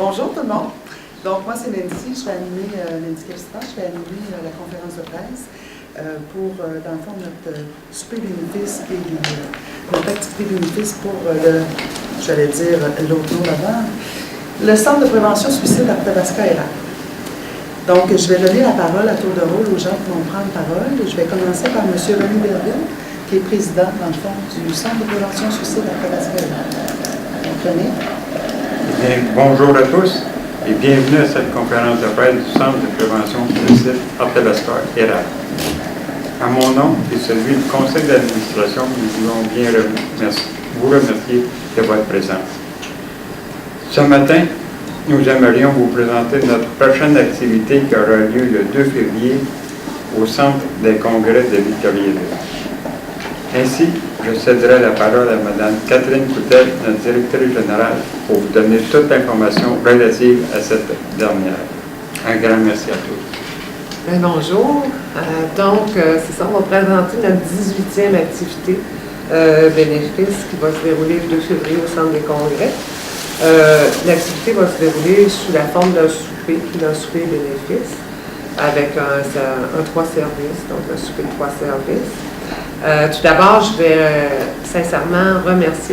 Bonjour tout le monde. Donc moi c'est Nancy, je vais animer Nancy Capstan, je vais animer la conférence de presse pour, dans le fond, notre souper bénéfice et notre activité bénéfice pour j'allais dire l'autre nom là-bas, le Centre de prévention suicide Arthabasca ERA. Donc je vais donner la parole à tour de rôle aux gens qui vont prendre parole. Je vais commencer par M. René Berville, qui est président, dans le fond, du Centre de prévention suicide Arthabasca ERA. Donc René. Bien, bonjour à tous et bienvenue à cette conférence de presse du Centre de prévention suicide Arthabasca ERA. À mon nom et celui du conseil d'administration, nous voulons bien vous remercier de votre présence. Ce matin, nous aimerions vous présenter notre prochaine activité qui aura lieu le 2 février au Centre des congrès de Victoriaville. Ainsi, je céderai la parole à Mme Catherine Coutel, notre directrice générale, pour vous donner toute l'information relative à cette dernière. Un grand merci à tous. Bien, bonjour. C'est ça, on va présenter notre 18e activité bénéfice qui va se dérouler le 2 février au Centre des congrès. L'activité va se dérouler sous la forme d'un souper, qui est un souper bénéfice, avec un 3 services, donc un souper de 3 services. Tout d'abord, je vais sincèrement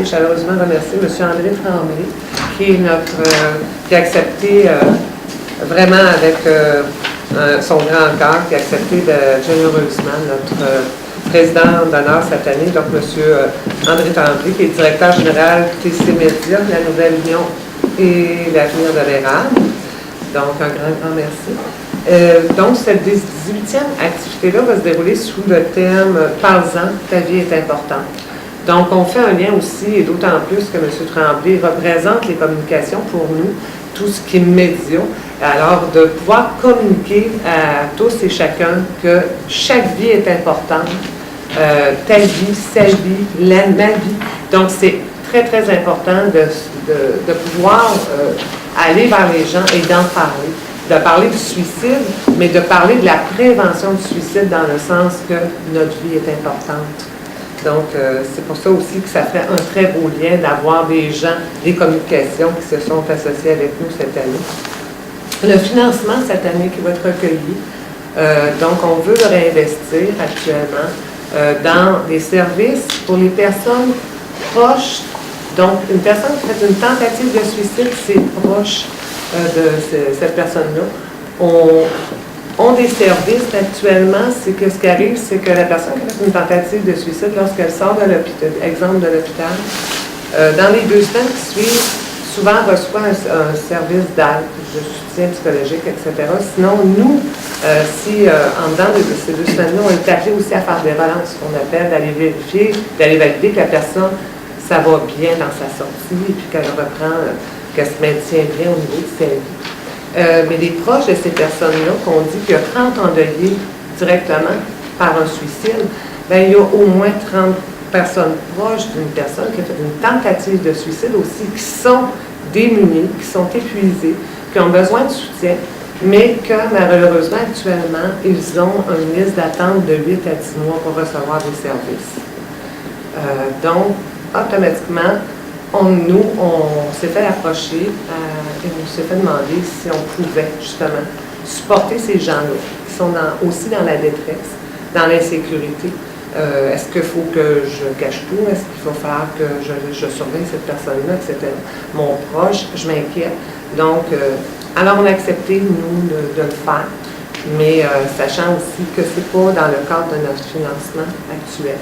chaleureusement remercier M. André Tremblay, qui a accepté vraiment avec son grand cœur, qui a accepté généreusement notre président d'honneur cette année, donc M. André Tremblay, qui est directeur général TC Média, La Nouvelle Union et l'Avenir de l'Érable. Donc, un grand merci. Donc, cette 18e activité-là va se dérouler sous le thème « Parle-en, ta vie est importante ». Donc, on fait un lien aussi, et d'autant plus que M. Tremblay représente les communications pour nous, tout ce qui est médias. Alors, de pouvoir communiquer à tous et chacun que chaque vie est importante, ta vie, sa vie, ma vie. Donc, c'est très, très important de pouvoir aller vers les gens et d'en parler. De parler du suicide, mais de parler de la prévention du suicide dans le sens que notre vie est importante. Donc, c'est pour ça aussi que ça fait un très beau lien d'avoir des gens, des communications qui se sont associés avec nous cette année. Le financement cette année qui va être recueilli, donc on veut le réinvestir actuellement dans des services pour les personnes proches. Donc, une personne qui fait une tentative de suicide, c'est proche de cette personne-là, ont des services actuellement. C'est que ce qui arrive, c'est que la personne qui fait une tentative de suicide, lorsqu'elle sort de l'hôpital, exemple de l'hôpital, dans les 2 semaines qui suivent, souvent reçoit un service d'aide, de soutien psychologique, etc. Sinon, nous, en dedans de ces 2 semaines-là, on est appelé aussi à faire des relances, qu'on appelle, d'aller vérifier, d'aller valider que la personne, ça va bien dans sa sortie, et puis qu'elle reprend, qu'elle se maintient bien au niveau de sa vie. Mais les proches de ces personnes-là, qu'on dit qu'il y a 30 endeuillés directement par un suicide, bien, il y a au moins 30 personnes proches d'une personne qui a fait une tentative de suicide aussi, qui sont démunies, qui sont épuisées, qui ont besoin de soutien, mais que malheureusement, actuellement, ils ont une liste d'attente de 8 à 10 mois pour recevoir des services. Donc, automatiquement, on s'est fait approcher et on s'est fait demander si on pouvait justement supporter ces gens-là qui sont aussi dans la détresse, dans l'insécurité. Est-ce qu'il faut que je cache tout? Est-ce qu'il faut faire que je surveille cette personne-là, etc.? Mon proche, je m'inquiète. Donc, alors on a accepté, nous, de le faire, mais sachant aussi que ce n'est pas dans le cadre de notre financement actuel.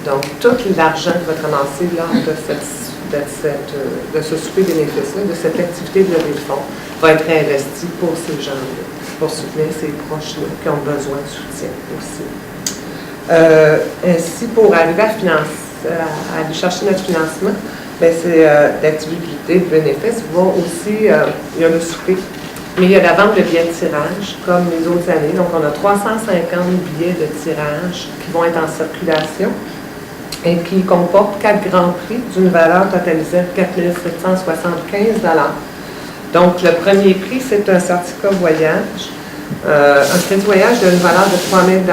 Donc, tout l'argent qui va être ramassé lors de ce souper bénéfice-là, de cette activité de levée de fonds, va être investi pour ces gens-là, pour soutenir ces proches-là qui ont besoin de soutien aussi. Ainsi, pour arriver à aller chercher notre financement, bien, c'est l'activité de bénéfice. Il y a le souper, mais il y a la vente de billets de tirage, comme les autres années. Donc, on a 350 billets de tirage qui vont être en circulation et qui comportent 4 grands prix d'une valeur totalisée de 4 775 $. Donc, le premier prix, c'est un certificat voyage, un crédit voyage d'une valeur de 3 000 $.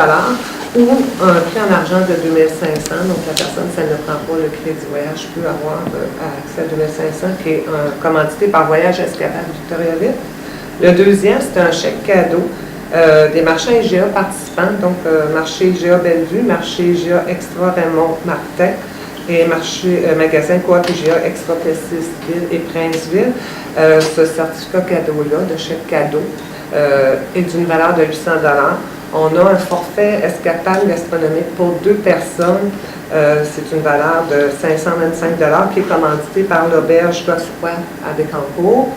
ou un prix en argent de 2500. Donc, la personne, si elle ne prend pas le crédit voyage, peut avoir accès à 2500, qui est commandité par Voyage Escapade Victoriaville. Le deuxième, c'est un chèque cadeau des marchands IGA participants, donc marché IGA Bellevue, marché IGA Extra Raymond-Martin et magasin Coop IGA Extra Plessisville et Princeville. Ce certificat cadeau-là, de chèque cadeau, est d'une valeur de 800 $. On a un forfait escapade gastronomique pour 2 personnes. C'est une valeur de 525 $ qui est commandité par l'auberge Gossois à Bécancour.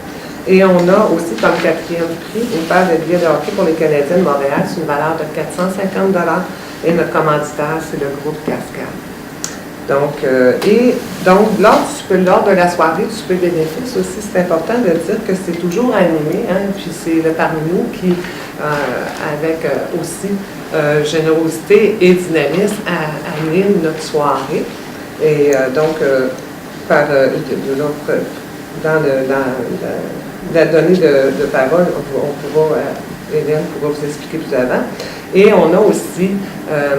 Et on a aussi comme 4e prix une paire de billets de hockey pour les Canadiens de Montréal. C'est une valeur de 450 $. Et notre commanditaire, c'est le groupe Cascade. Donc, lors de la soirée du souper bénéfice aussi, c'est important de dire que c'est toujours animé, hein, puis c'est le parmi nous qui, avec aussi générosité et dynamisme, anime notre soirée. Et dans la donnée de parole, Hélène pourra vous expliquer plus avant. Et on a aussi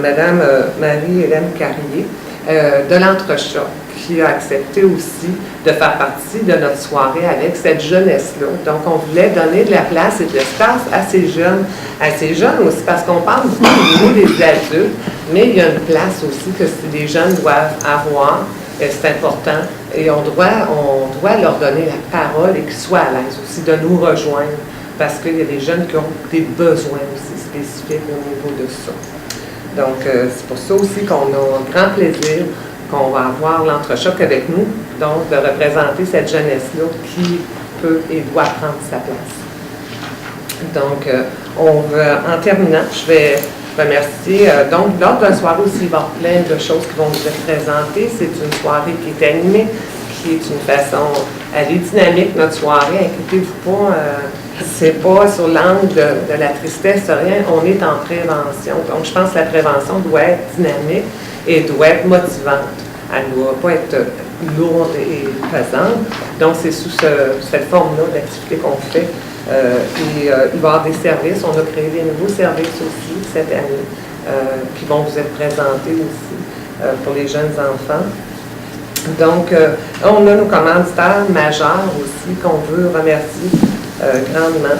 Mme Marie-Hélène Carrier, de l'Entrechat, qui a accepté aussi de faire partie de notre soirée avec cette jeunesse-là. Donc, on voulait donner de la place et de l'espace à ces jeunes aussi, parce qu'on parle beaucoup des adultes, mais il y a une place aussi que les jeunes doivent avoir, c'est important, et on doit leur donner la parole et qu'ils soient à l'aise aussi de nous rejoindre, parce qu'il y a des jeunes qui ont des besoins aussi spécifiques au niveau de ça. Donc, c'est pour ça aussi qu'on a un grand plaisir qu'on va avoir l'Entrechoc avec nous, donc de représenter cette jeunesse-là qui peut et doit prendre sa place. Donc, en terminant, je vais remercier, donc lors de la soirée aussi, il va y avoir plein de choses qui vont vous être présentées. C'est une soirée qui est animée, qui est une façon, elle est dynamique, notre soirée, inquiétez-vous pas, c'est pas sur l'angle de la tristesse, rien, on est en prévention. Donc, je pense que la prévention doit être dynamique et doit être motivante. Elle ne doit pas être lourde et pesante. Donc, c'est sous cette forme-là d'activité qu'on fait. Il va y avoir des services, on a créé des nouveaux services aussi cette année qui vont vous être présentés aussi pour les jeunes enfants. Donc, on a nos commanditaires majeurs aussi qu'on veut remercier grandement,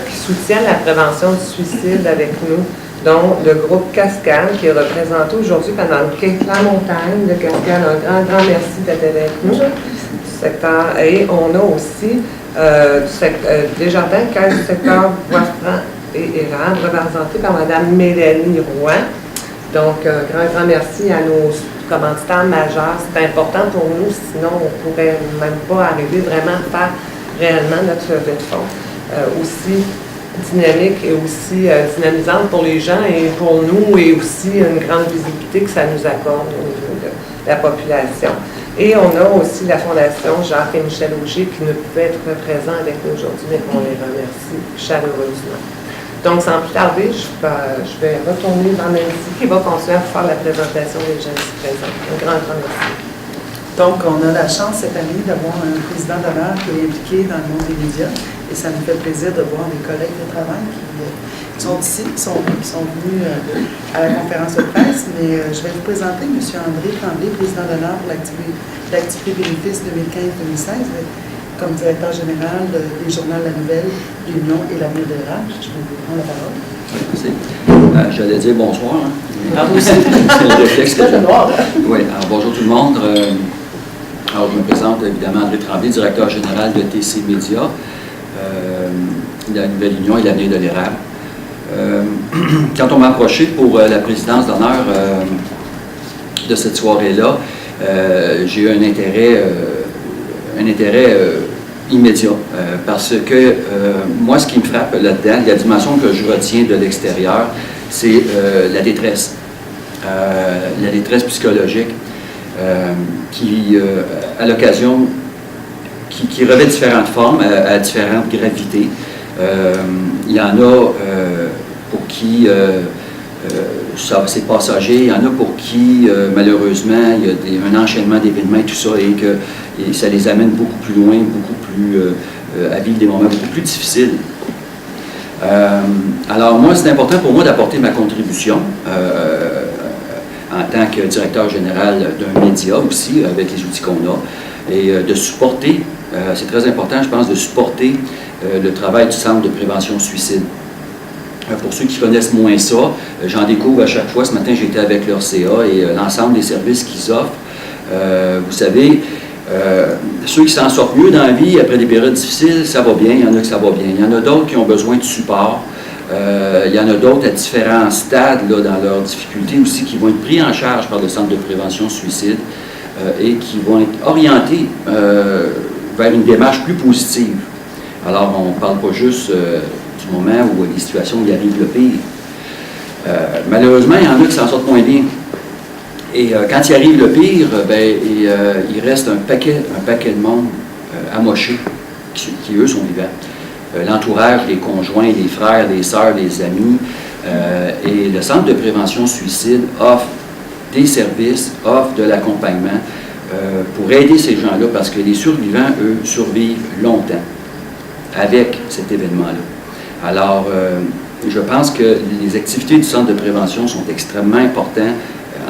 qui soutiennent la prévention du suicide avec nous, dont le groupe Cascade, qui est représenté aujourd'hui pendant le quai La Montagne de Cascade. Un grand merci d'être avec nous. Secteur, et on a aussi Desjardins, caisse du secteur Bois-Franc et Érable, représenté par Mme Mélanie Roy. Donc, un grand merci à nos commanditaires majeurs. C'est important pour nous, sinon on ne pourrait même pas arriver vraiment à faire réellement notre levée de fonds. Aussi dynamique et aussi dynamisante pour les gens et pour nous, et aussi une grande visibilité que ça nous accorde au niveau de la population. Et on a aussi la Fondation Jacques et Michel Augier qui ne pouvaient être présents avec nous aujourd'hui, mais on les remercie chaleureusement. Donc, sans plus tarder, je vais retourner dans Nancy qui va continuer à faire la présentation des gens ici présents. Un grand merci. Donc, on a la chance cette année d'avoir un président d'honneur qui est impliqué dans le monde des médias, et ça nous fait plaisir de voir des collègues de travail qui sont ici, qui sont venus à la conférence de presse, mais je vais vous présenter M. André Tremblay, président d'honneur pour l'activité bénéfice 2015-2016, comme directeur général des journaux La Nouvelle, l'Union et l'Avenir de l'Érable. Je vais vous prendre la parole. Merci. J'allais dire bonsoir. Hein. Ah, vous aussi. C'est le réflexe que j'ai. Oui, alors bonjour tout le monde. Alors, je me présente évidemment André Tremblay, directeur général de TC Média, la Nouvelle Union et l'Avenir de l'Érable. Quand on m'a approché pour la présidence d'honneur de cette soirée-là, j'ai eu un intérêt immédiat, parce que moi, ce qui me frappe là-dedans, la dimension que je retiens de l'extérieur, c'est la détresse psychologique qui, à l'occasion, qui revêt différentes formes, à différentes gravités. Il y en a pour qui c'est passager, il y en a pour qui, malheureusement, il y a un enchaînement d'événements et tout ça, et ça les amène beaucoup plus loin, beaucoup plus à vivre des moments beaucoup plus difficiles. Alors moi, c'est important pour moi d'apporter ma contribution en tant que directeur général d'un média aussi, avec les outils qu'on a, et de supporter, c'est très important, je pense, de supporter le travail du Centre de prévention suicide. Pour ceux qui connaissent moins ça, j'en découvre à chaque fois. Ce matin, j'étais avec leur CA et l'ensemble des services qu'ils offrent. Vous savez, ceux qui s'en sortent mieux dans la vie après des périodes difficiles, ça va bien. Il y en a que ça va bien. Il y en a d'autres qui ont besoin de support. Il y en a d'autres à différents stades là, dans leurs difficultés aussi qui vont être pris en charge par le Centre de prévention suicide et qui vont être orientés vers une démarche plus positive. Alors, on ne parle pas juste du moment où les situations où il arrive le pire. Malheureusement, il y en a qui s'en sortent moins bien. Et quand il arrive le pire, il reste un paquet de monde amoché qui, eux, sont vivants. L'entourage, les conjoints, les frères, les sœurs, les amis. Et le Centre de prévention suicide offre des services, offre de l'accompagnement pour aider ces gens-là, parce que les survivants, eux, survivent longtemps avec cet événement-là. Alors, je pense que les activités du Centre de prévention sont extrêmement importantes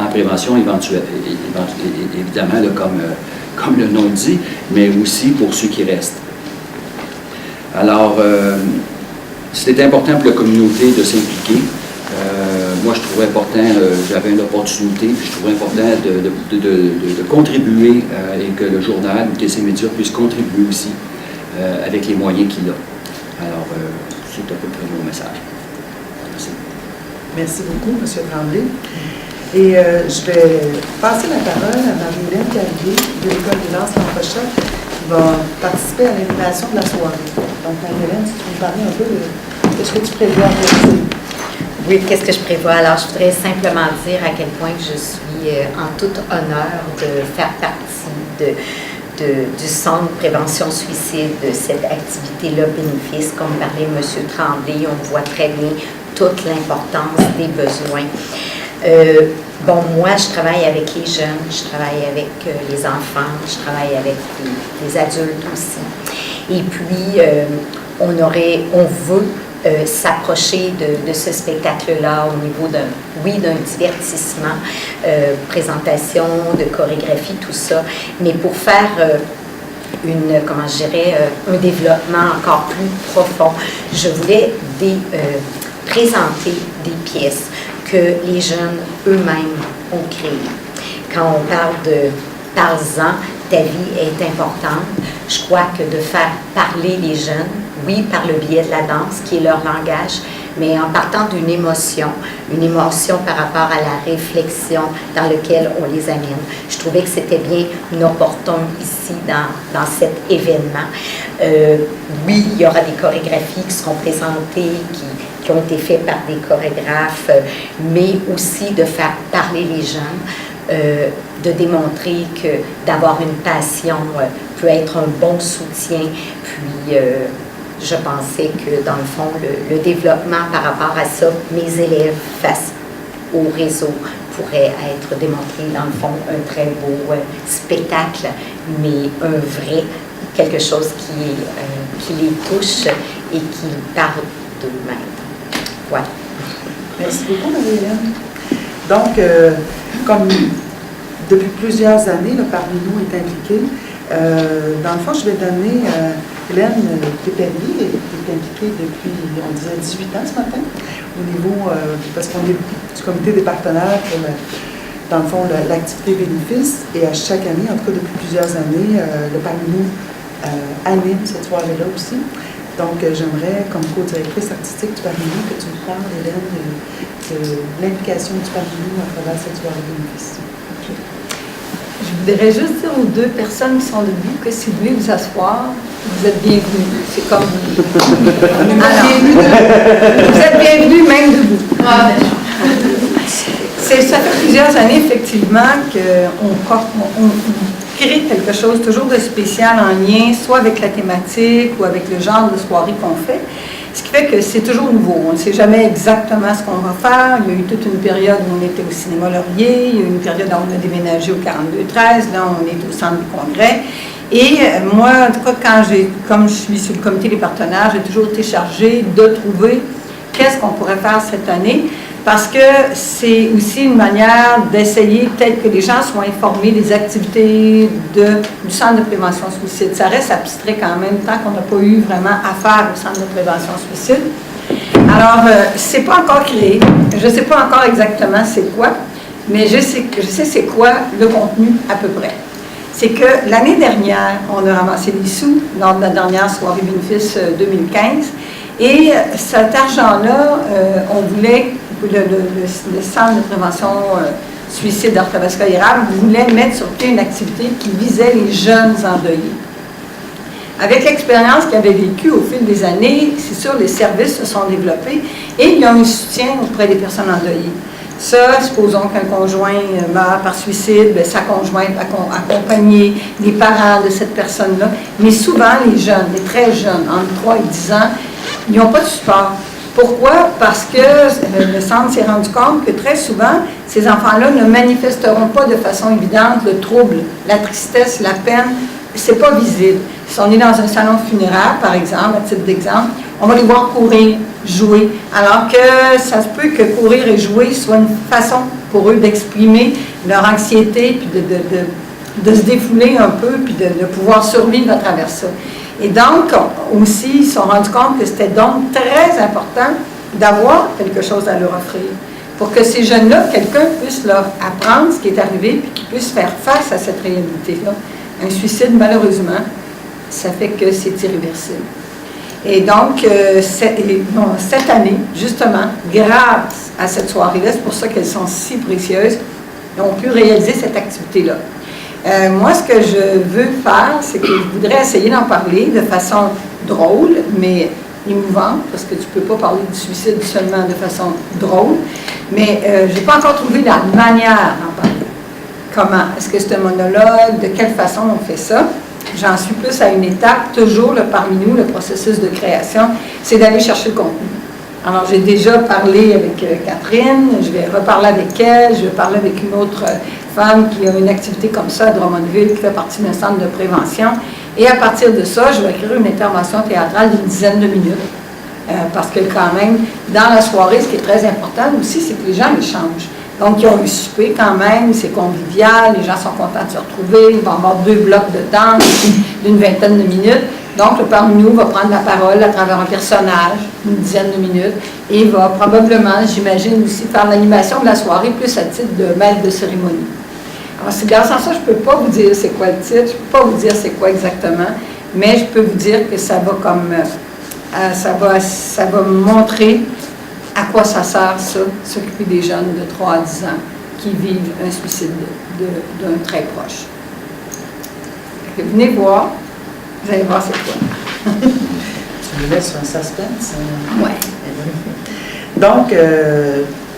en prévention évidemment, là, comme le nom le dit, mais aussi pour ceux qui restent. Alors, c'était important pour la communauté de s'impliquer. Moi, je trouvais important, j'avais une opportunité, puis je trouvais important de contribuer et que le journal ou TC Média puisse contribuer aussi avec les moyens qu'il a. Alors, c'est à peu près mon message. Merci. Merci beaucoup, M. Tremblay. Et je vais passer la parole à Marie-Hélène Carrier de l'École des Lances L'Entrechoc qui va participer à l'invitation de la soirée. Donc, Marie-Hélène, si tu veux parler un peu de ce que tu prévois réaliser. Oui, qu'est-ce que je prévois? Alors, je voudrais simplement dire à quel point je suis en tout honneur de faire partie du Centre de prévention suicide, de cette activité-là bénéfice. Comme parlait M. Tremblay, on voit très bien toute l'importance des besoins. Bon, moi, je travaille avec les jeunes, je travaille avec les enfants, je travaille avec les adultes aussi. Et puis, on veut s'approcher de ce spectacle-là au niveau d'un divertissement, présentation, de chorégraphie, tout ça, mais pour faire un développement encore plus profond, je voulais présenter des pièces que les jeunes eux-mêmes ont créées. Quand on parle de « parle-en, ta vie est importante », je crois que de faire parler les jeunes, oui, par le biais de la danse, qui est leur langage, mais en partant d'une émotion par rapport à la réflexion dans laquelle on les amène. Je trouvais que c'était bien opportun ici dans cet événement. Oui, il y aura des chorégraphies qui seront présentées, qui ont été faites par des chorégraphes, mais aussi de faire parler les jeunes, de démontrer que d'avoir une passion peut être un bon soutien, puis je pensais que, dans le fond, le développement par rapport à ça, mes élèves face au réseau pourrait être démontré, dans le fond, un très beau spectacle, mais un vrai, quelque chose qui les touche et qui parle d'eux-mêmes. Voilà. Merci beaucoup, Marie-Hélène. Donc, comme depuis plusieurs années, là, parmi nous est impliqué, dans le fond, je vais donner Hélène Pépellier, qui est impliquée depuis, on disait, 18 ans ce matin, au niveau, parce qu'on est du comité des partenaires pour, dans le fond, l'activité bénéfice, et à chaque année, en tout cas depuis plusieurs années, le parmi nous anime cette soirée-là aussi. Donc, j'aimerais, comme co-directrice artistique du Parmi-nous, que tu me parles, Hélène, de l'implication du Parmi-nous à travers cette soirée bénéfice. Okay. Je voudrais juste dire aux deux personnes qui sont debout que si vous voulez vous asseoir, vous êtes bienvenus. C'est comme... vous êtes bienvenus même debout. Ça fait plusieurs années, effectivement, qu'on crée quelque chose toujours de spécial en lien, soit avec la thématique ou avec le genre de soirée qu'on fait. Ce qui fait que c'est toujours nouveau. On ne sait jamais exactement ce qu'on va faire. Il y a eu toute une période où on était au Cinéma Laurier. Il y a eu une période où on a déménagé au 42-13. Là, on est au Centre du Congrès. Et moi, en tout cas, comme je suis sur le comité des partenaires, j'ai toujours été chargée de trouver qu'est-ce qu'on pourrait faire cette année, parce que c'est aussi une manière d'essayer peut-être que les gens soient informés des activités du Centre de prévention suicide. Ça reste abstrait quand même, tant qu'on n'a pas eu vraiment affaire au Centre de prévention suicide. Alors, c'est pas encore créé. Je ne sais pas encore exactement c'est quoi, mais je sais c'est quoi le contenu à peu près. C'est que l'année dernière, on a ramassé des sous lors de la dernière soirée bénéfice 2015, et cet argent-là, on voulait, le Centre de prévention suicide d'Arthabasca-Érable voulait mettre sur pied une activité qui visait les jeunes endeuillés. Avec l'expérience qu'ils avaient vécue au fil des années, c'est sûr, les services se sont développés et il y a un soutien auprès des personnes endeuillées. Ça, supposons qu'un conjoint meurt par suicide, bien, sa conjointe va accompagner les parents de cette personne-là. Mais souvent, les jeunes, les très jeunes, entre 3 et 10 ans, ils n'ont pas de support. Pourquoi? Parce que le centre s'est rendu compte que très souvent, ces enfants-là ne manifesteront pas de façon évidente le trouble, la tristesse, la peine. C'est pas visible. Si on est dans un salon funéraire, par exemple, à titre d'exemple, on va les voir courir, jouer, alors que ça se peut que courir et jouer soit une façon pour eux d'exprimer leur anxiété, puis de se défouler un peu, puis de pouvoir survivre à travers ça. Et donc, aussi, ils se sont rendus compte que c'était donc très important d'avoir quelque chose à leur offrir, pour que ces jeunes-là, quelqu'un puisse leur apprendre ce qui est arrivé, puis qu'ils puissent faire face à cette réalité-là. Un suicide, malheureusement, ça fait que c'est irréversible. Et donc, cette année, justement, grâce à cette soirée-là, c'est pour ça qu'elles sont si précieuses, on pu réaliser cette activité-là. Moi, ce que je veux faire, c'est que je voudrais essayer d'en parler de façon drôle, mais émouvante, parce que tu ne peux pas parler du suicide seulement de façon drôle, mais je n'ai pas encore trouvé la manière d'en parler. Comment? Est-ce que c'est un monologue? De quelle façon on fait ça? J'en suis plus à une étape, toujours parmi nous, le processus de création, c'est d'aller chercher le contenu. Alors, j'ai déjà parlé avec Catherine, je vais reparler avec elle, je vais parler avec une autre femme qui a une activité comme ça à Drummondville, qui fait partie d'un centre de prévention. Et à partir de ça, je vais écrire une intervention théâtrale d'une dizaine de minutes. Parce que quand même, dans la soirée, ce qui est très important aussi, c'est que les gens échangent. Donc, ils ont eu souper quand même, c'est convivial, les gens sont contents de se retrouver, il va y avoir 2 blocs de danse d'une vingtaine de minutes. Donc, le parmi nous va prendre la parole à travers un personnage, une dizaine de minutes, et il va probablement, j'imagine aussi, faire l'animation de la soirée, plus à titre de maître de cérémonie. Alors, c'est grâce à ça, je ne peux pas vous dire c'est quoi le titre, je ne peux pas vous dire c'est quoi exactement, mais je peux vous dire que ça va comme, ça va montrer à quoi ça sert, ça, s'occuper des jeunes de 3 à 10 ans qui vivent un suicide d'un très proche. Venez voir, vous allez voir c'est quoi. Tu me laisses un suspense. Oui. Donc,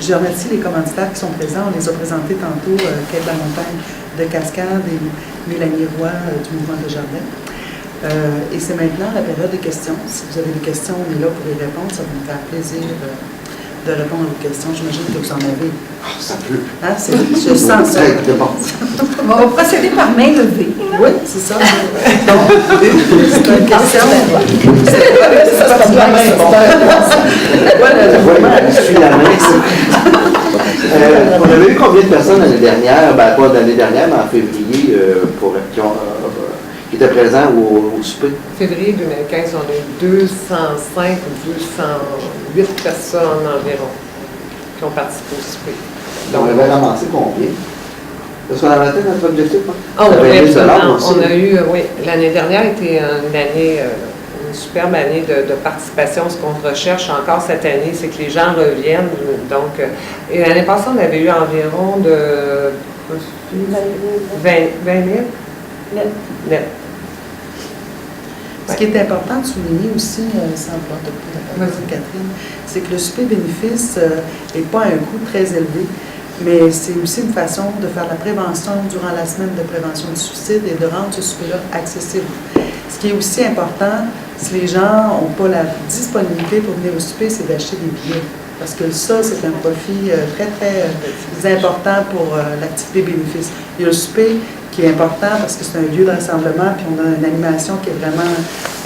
je remercie les commanditaires qui sont présents. On les a présentés tantôt, Quai de la Montagne de Cascade et Mélanie Roy du Mouvement de Jardin. Et c'est maintenant la période des questions. Si vous avez des questions, on est là pour y répondre. Ça va me faire plaisir de répondre à vos questions. J'imagine que vous en avez. Ah, ça peut. Hein, je sens ça. On va procéder par main levée. Oui, c'est ça. Donc, c'est une question. C'est pas la main. Je suis la main. On avait eu combien de personnes l'année dernière? Ben, pas l'année dernière, mais en février, qui étaient présents au souper? Février 2015, on a eu 205 ou 208 personnes environ qui ont participé au souper. Donc, on avait ramassé combien? Est-ce qu'on avait atteint notre objectif? On a eu, oui, l'année dernière était une année, une superbe année de participation. Ce qu'on recherche encore cette année, c'est que les gens reviennent. Donc, et l'année passée, on avait eu environ de 20 000 net. Ce qui est important de souligner aussi, sans vouloir te couper la parole, Catherine, c'est que le souper bénéfice n'est pas un coût très élevé, mais c'est aussi une façon de faire la prévention durant la semaine de prévention du suicide et de rendre ce souper-là accessible. Ce qui est aussi important, si les gens n'ont pas la disponibilité pour venir au souper, c'est d'acheter des billets. Parce que ça, c'est un profit très, très important pour l'activité bénéfice. Il y a le souper qui est important parce que c'est un lieu de rassemblement, puis on a une animation qui est vraiment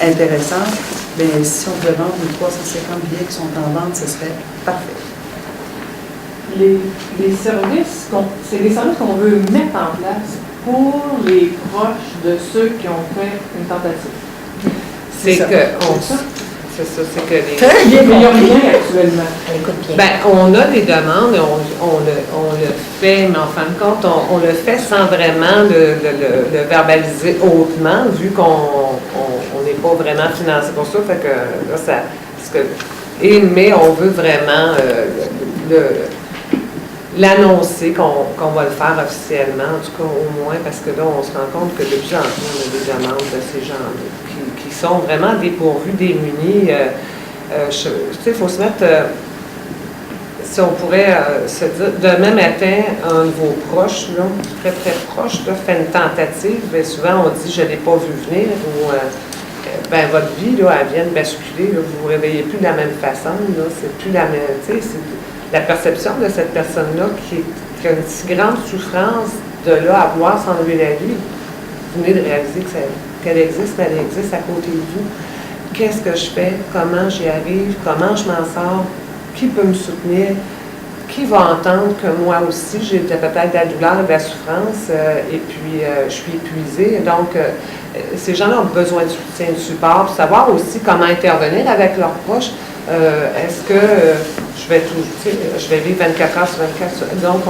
intéressante. Mais si on pouvait vendre les 350 billets qui sont en vente, ce serait parfait. Les services, c'est des services qu'on veut mettre en place pour les proches de ceux qui ont fait une tentative. C'est ça. que c'est ça, c'est que les... Mais il n'y a rien actuellement. Écoute bien. Ben, on a des demandes, on le fait, mais en fin de compte, on le fait sans vraiment le verbaliser hautement, vu qu'on n'est pas vraiment financé pour ça. Fait que là, mais on veut vraiment l'annoncer qu'on va le faire officiellement, en tout cas au moins, parce que là, on se rend compte que de plus en plus, on a des demandes de ces gens-là qui sont vraiment dépourvus, démunis. Tu sais, il faut se mettre, si on pourrait se dire, demain matin, un de vos proches, là, très très proche, là, fait une tentative, et souvent on dit « je ne l'ai pas vu venir » ou ben, votre vie, là, elle vient de basculer, là, vous vous réveillez plus de la même façon, là, c'est plus la même, tu sais, c'est la perception de cette personne-là qui a une si grande souffrance de là à vouloir s'enlever la vie. Vous venez de réaliser qu'elle existe, mais elle existe à côté de vous. Qu'est-ce que je fais? Comment j'y arrive? Comment je m'en sors? Qui peut me soutenir? Qui va entendre que moi aussi, j'ai peut-être de la douleur et de la souffrance, et puis je suis épuisée. Donc, ces gens-là ont besoin de soutien, de support, puis savoir aussi comment intervenir avec leurs proches. Est-ce que je vais vivre 24 heures sur 24? Donc,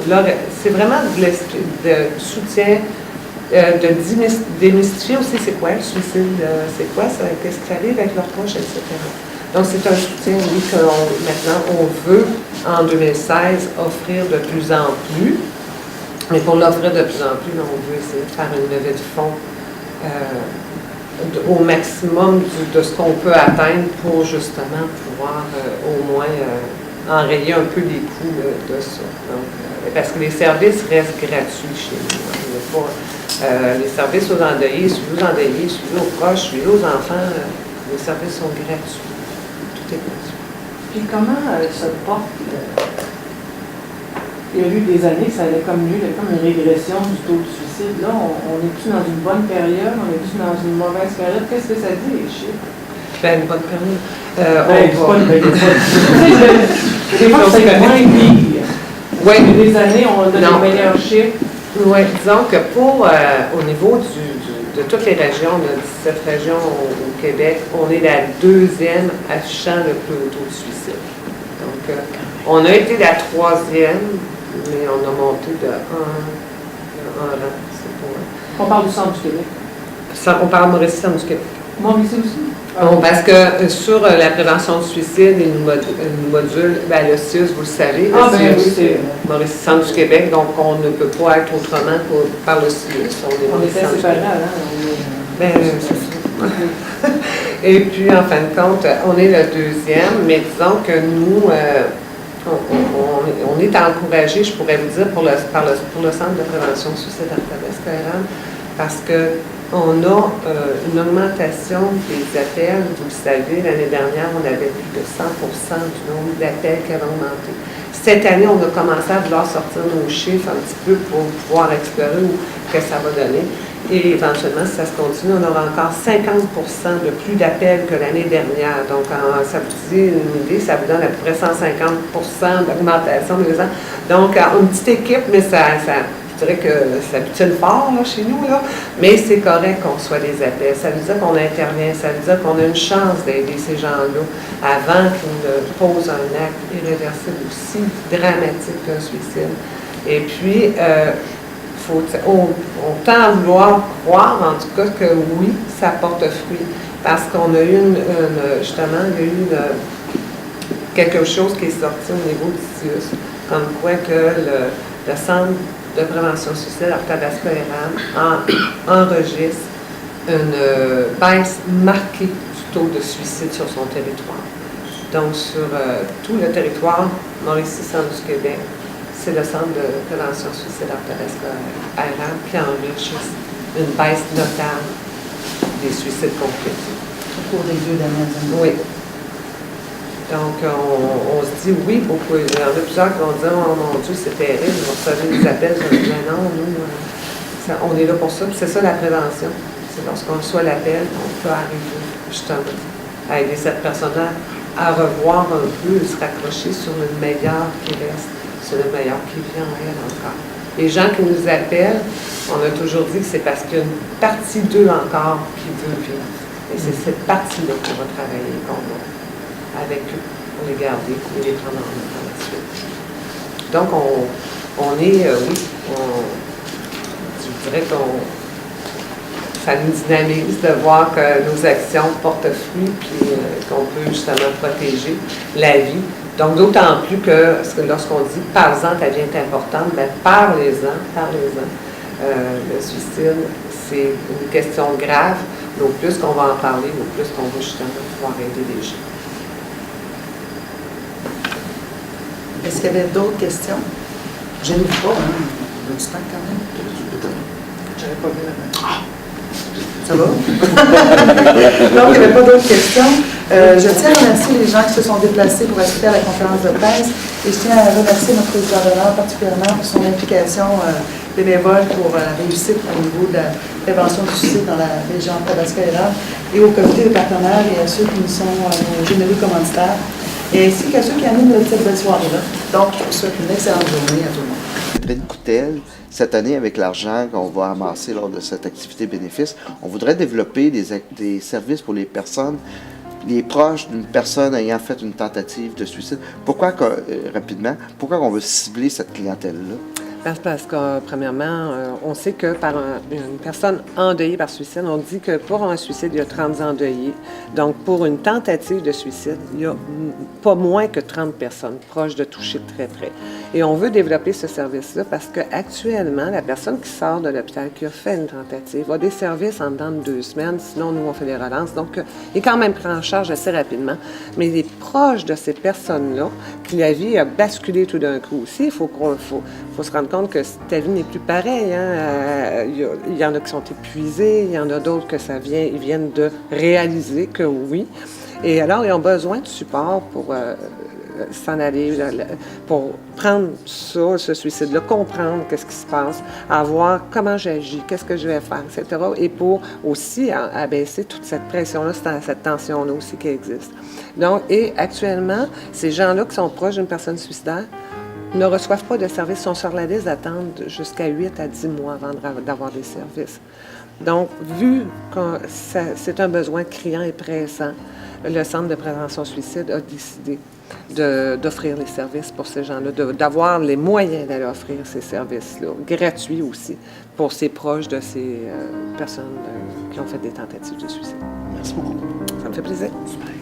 là, c'est vraiment de l'esprit de soutien, de démystifier aussi c'est quoi le suicide, c'est quoi ça, qu'est-ce qui arrive avec leurs proches, etc. Donc, c'est un soutien, oui, que maintenant, on veut, en 2016, offrir de plus en plus. Mais pour l'offrir de plus en plus, on veut essayer de faire une levée de fonds au maximum de ce qu'on peut atteindre pour justement pouvoir au moins enrayer un peu les coûts de ça. Donc, parce que les services restent gratuits chez nous. Les services aux endeuillés, suivis aux endeuillés, suivis aux proches, suivis aux enfants, les services sont gratuits. Tout est gratuit. Puis comment se porte il y a eu des années, ça allait comme mieux, il y a comme une régression du taux de suicide. Là, on est plus dans une bonne période, on est plus dans une mauvaise période. Qu'est-ce que ça dit, les chiffres? Ben, une bonne période. C'est pas une bonne période. Des fois, c'est moins pire. Oui. Il y a des années, on a des meilleurs chiffres. Oui, disons que au niveau de toutes les régions, on a 17 régions au Québec, on est la deuxième affichant le plus haut taux de suicide. Donc, on a été la troisième, mais on a monté de 1 rang. On parle du centre du Québec. On parle de Mauricie, centre du Québec. Mauricie aussi? Bon, parce que sur la prévention du suicide, ils nous modulent, ben, le CIUS, vous le savez, oui, c'est Mauricie, centre du Québec, donc on ne peut pas être autrement par le CIUS. On était séparés avant. Ben, c'est ça. Et puis, en fin de compte, on est le deuxième, mais disons que nous, on est encouragé, je pourrais vous dire, pour le Centre de prévention du suicide Arthabasca-Errand, parce qu'on a une augmentation des appels. Vous le savez, l'année dernière, on avait plus de 100% du nombre d'appels qui avait augmenté. Cette année, on a commencé à vouloir sortir nos chiffres un petit peu pour pouvoir explorer où que ça va donner. Et éventuellement, si ça se continue, on aura encore 50% de plus d'appels que l'année dernière. Donc, ça vous dit une idée, ça vous donne à peu près 150% d'augmentation de ans. Donc, une petite équipe, mais je dirais que ça butine fort là, chez nous, là. Mais c'est correct qu'on soit des appels. Ça veut dire qu'on intervient, ça veut dire qu'on a une chance d'aider ces gens-là avant qu'ils ne posent un acte irréversible aussi dramatique qu'un suicide. Et puis, on tend à vouloir croire, en tout cas, que oui, ça porte fruit. Parce qu'on a eu justement, il y a eu quelque chose qui est sorti au niveau du CIUS, comme quoi que le Centre de prévention suicide Arthabasca-Errand enregistre une baisse marquée du taux de suicide sur son territoire. Donc, sur tout le territoire Mauricie-Centre du Québec, c'est le Centre de prévention suicide Arthabasca-Errand qui enregistre une baisse notable des suicides concrétés. Au cours des 2 dernières années. Oui. Donc, on se dit oui, beaucoup. Il y en a plusieurs qui vont dire « Oh mon Dieu, c'est terrible, vous recevez des appels. » Mais non, nous, on est là pour ça, puis c'est ça la prévention. C'est lorsqu'on reçoit l'appel, on peut arriver justement à aider cette personne-là à revoir un peu, se raccrocher sur le meilleur qui reste, sur le meilleur qui vient en elle encore. Les gens qui nous appellent, on a toujours dit que c'est parce qu'il y a une partie d'eux encore qui veut vivre. Et c'est cette partie-là qu'on va travailler, qu'on va avec eux, pour les garder et les prendre en main par la suite. Donc, on est, je dirais ça nous dynamise de voir que nos actions portent fruit puis qu'on peut justement protéger la vie. Donc, d'autant plus que lorsqu'on dit « parle-en, ta vie est importante », bien, parlez-en. Le suicide, c'est une question grave. Mais au plus qu'on va en parler, au plus qu'on va justement pouvoir aider les gens. Est-ce qu'il y avait d'autres questions? Je n'ai pas, hein? On a du temps quand même. J'avais pas vu la main. Ça va? Donc, il n'y avait pas d'autres questions. Je tiens à remercier les gens qui se sont déplacés pour assister à la conférence de presse et je tiens à remercier notre président d'honneur particulièrement pour son implication bénévole pour la réussite au niveau de la prévention du suicide dans la région Athabasca-Érable et au comité des partenaires et à ceux qui nous sont nos généreux commanditaires et ainsi qu'à ceux qui animent cette belle soirée-là. Donc, je vous souhaite une excellente journée à tout le monde. Catherine Coutel, cette année, avec l'argent qu'on va amasser lors de cette activité bénéfice, on voudrait développer des services pour les personnes, les proches d'une personne ayant fait une tentative de suicide. Pourquoi on veut cibler cette clientèle-là? Parce que, premièrement, on sait que par une personne endeuillée par suicide, on dit que pour un suicide, il y a 30 endeuillés. Donc, pour une tentative de suicide, il y a pas moins que 30 personnes proches de toucher très près. Et on veut développer ce service-là parce qu'actuellement, la personne qui sort de l'hôpital, qui a fait une tentative, a des services en dedans de 2 semaines. Sinon, nous, on fait des relances. Donc, il est quand même pris en charge assez rapidement. Mais les proches de ces personnes-là, qui la vie a basculé tout d'un coup aussi, il faut se rendre compte que ta vie n'est plus pareille. Hein? Il y en a qui sont épuisés, il y en a d'autres que ils viennent de réaliser que oui. Et alors, ils ont besoin de support pour s'en aller, pour prendre ça, ce suicide-là, comprendre qu'est-ce qui se passe, voir comment j'agis, qu'est-ce que je vais faire, etc. Et pour aussi abaisser toute cette pression-là, cette tension-là aussi qui existe. Donc, et actuellement, ces gens-là qui sont proches d'une personne suicidaire ne reçoivent pas de services, sont sur la liste d'attente jusqu'à 8 à 10 mois avant d'avoir des services. Donc, vu que c'est un besoin criant et pressant, le Centre de prévention suicide a décidé d'offrir les services pour ces gens-là, d'avoir les moyens d'aller offrir ces services-là, gratuits aussi, pour ces proches de ces personnes qui ont fait des tentatives de suicide. Merci beaucoup. Ça me fait plaisir. Super.